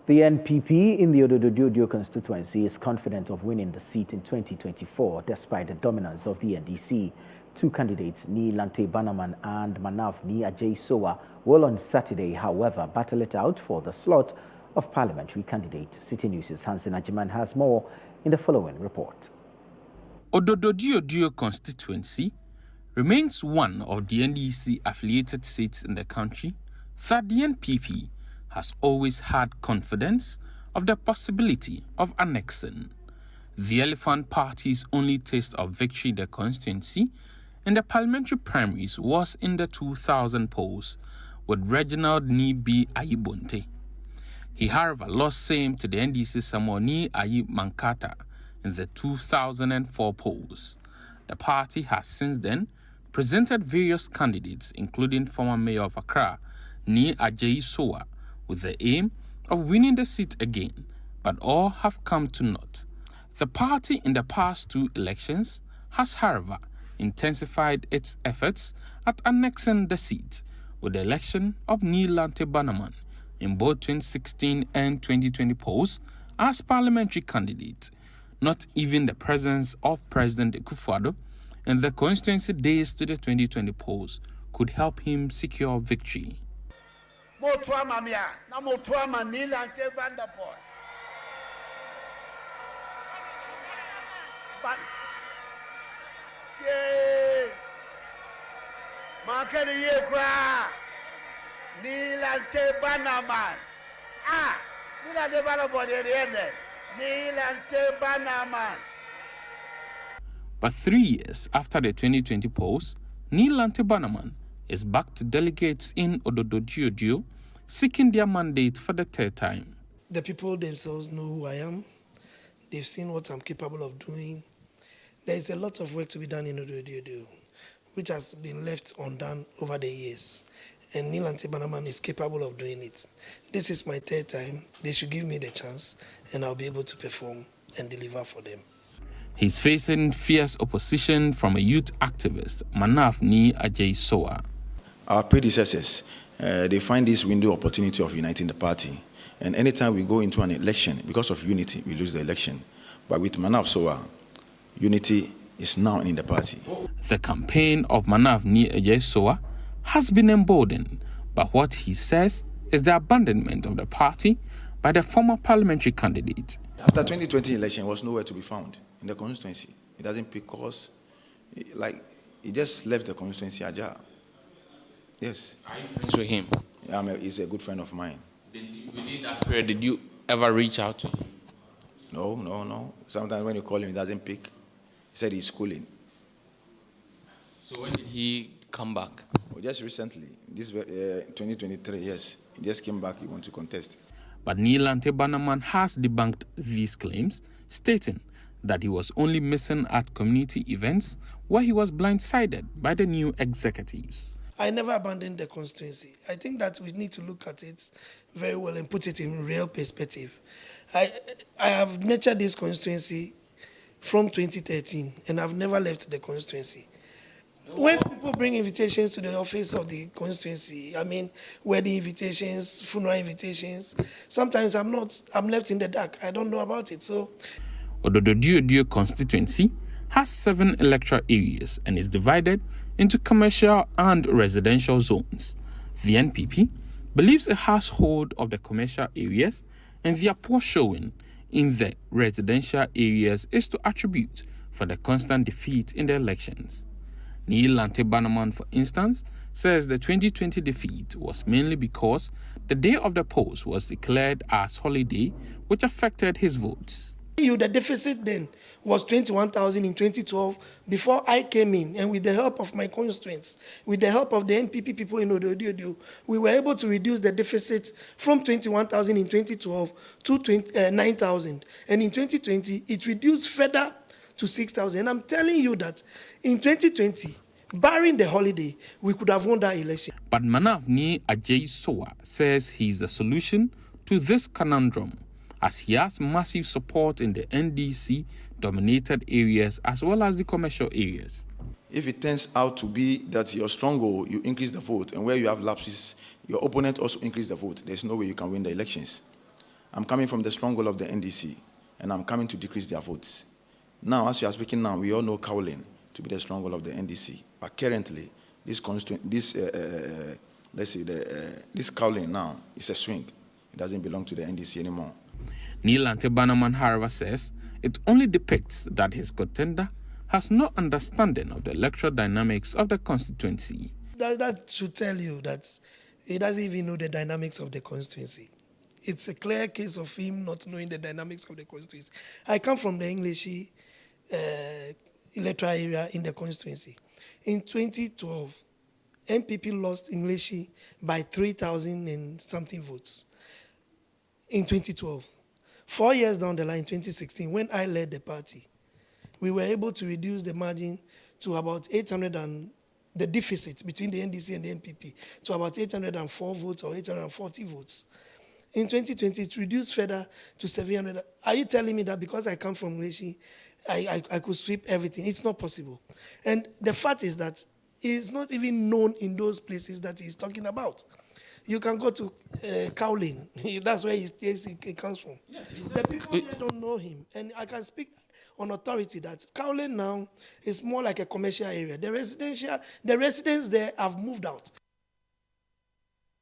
The NPP in the Odododiodoo constituency is confident of winning the seat in 2024 despite the dominance of the NDC. Two candidates, Ni Lante Banaman and Manav Ni Ajay Sowa, will on Saturday, however, battle it out for the slot of parliamentary candidate. Citi News' Hansen Ajiman has more in the following report. Odododiodoo constituency remains one of the NDC-affiliated seats in the country that the NPP has always had confidence of the possibility of annexing. The Elephant Party's only taste of victory in the constituency in the parliamentary primaries was in the 2000 polls with Reginald Nibi Ayibonte. He, however, lost same to the NDC Samoni Ayi Mankata in the 2004 polls. The party has since then presented various candidates, including former Mayor of Accra, Ni Ajay Sowa, with the aim of winning the seat again, but all have come to naught. The party in the past two elections has, however, intensified its efforts at annexing the seat with the election of Ni Lante Banaman in both 2016 and 2020 polls as parliamentary candidate. Not even the presence of President Akufo-Addo in the constituency days to the 2020 polls could help him secure victory. Motua mamia, na motua manila ante Vanderpool. But she Makani Yekra Nilante Banaman. Nilante Banaman Nilante Banaman. But 3 years after the 2020 polls, Ni Lante Banaman is back to delegates in Odododiodoo seeking their mandate for the third time. The people themselves know who I am. They've seen what I'm capable of doing. There is a lot of work to be done in Odododiodoo, which has been left undone over the years. And Ni Lante Banaman is capable of doing it. This is my third time. They should give me the chance, and I'll be able to perform and deliver for them. He's facing fierce opposition from a youth activist, Manav Ni Ajay Sowa. Our predecessors, they find this window opportunity of uniting the party. And anytime we go into an election, because of unity, we lose the election. But with Manav Sowa, unity is now in the party. The campaign of Manav Ni Ajay Sowa has been emboldened, but what he says is the abandonment of the party by the former parliamentary candidate. After 2020 election, was nowhere to be found in the constituency. It doesn't pick course. He just left the constituency ajar. Yes. Are you friends with him? Yeah, he's a good friend of mine. Within that period, did you ever reach out to him? No. Sometimes when you call him, he doesn't pick. He said he's schooling. So when did he come back? Well, just recently, this 2023, yes. He just came back, he wants to contest. But Ni Lante Banaman has debunked these claims, stating that he was only missing at community events where he was blindsided by the new executives. I never abandoned the constituency. I think that we need to look at it very well and put it in real perspective. I have nurtured this constituency from 2013, and I've never left the constituency. When people bring invitations to the office of the constituency, wedding invitations, funeral invitations, sometimes I'm left in the dark. I don't know about it. So, Odododiodoo constituency has 7 electoral areas and is divided into commercial and residential zones. The NPP believes it has hold of the commercial areas, and their poor showing in the residential areas is to attribute for the constant defeat in the elections. Ni Lante Banaman, for instance, says the 2020 defeat was mainly because the day of the polls was declared as holiday, which affected his votes. The deficit then was 21,000 in 2012 before I came in, and with the help of my constituents, with the help of the NPP people in Odododiodoo, we were able to reduce the deficit from 21,000 in 2012 to 9,000. And in 2020, it reduced further to 6,000. And I'm telling you that in 2020, barring the holiday, we could have won that election. But Manav Ni Ajay Sowa says he's the solution to this conundrum, as he has massive support in the NDC-dominated areas as well as the commercial areas. If it turns out to be that your stronghold, you increase the vote, and where you have lapses, your opponent also increase the vote, there's no way you can win the elections. I'm coming from the stronghold of the NDC, and I'm coming to decrease their votes. Now, as you are speaking now, we all know Cowling to be the stronghold of the NDC. But currently, this Cowling now is a swing. It doesn't belong to the NDC anymore. Nilante Bannerman, however, says it only depicts that his contender has no understanding of the electoral dynamics of the constituency. That should tell you that he doesn't even know the dynamics of the constituency. It's a clear case of him not knowing the dynamics of the constituency. I come from the English electoral area in the constituency. In 2012, NPP lost English by 3,000 and something votes. In 2012. 4 years down the line, 2016, when I led the party, we were able to reduce the margin to about 800 and the deficit between the NDC and the NPP to about 804 votes or 840 votes. In 2020, it reduced further to 700. Are you telling me that because I come from Leshi, I could sweep everything? It's not possible. And the fact is that it's not even known in those places that he's talking about. You can go to Cowling. That's where he comes from. Yeah, the people here don't know him. And I can speak on authority that Cowling now is more like a commercial area. The residents there have moved out.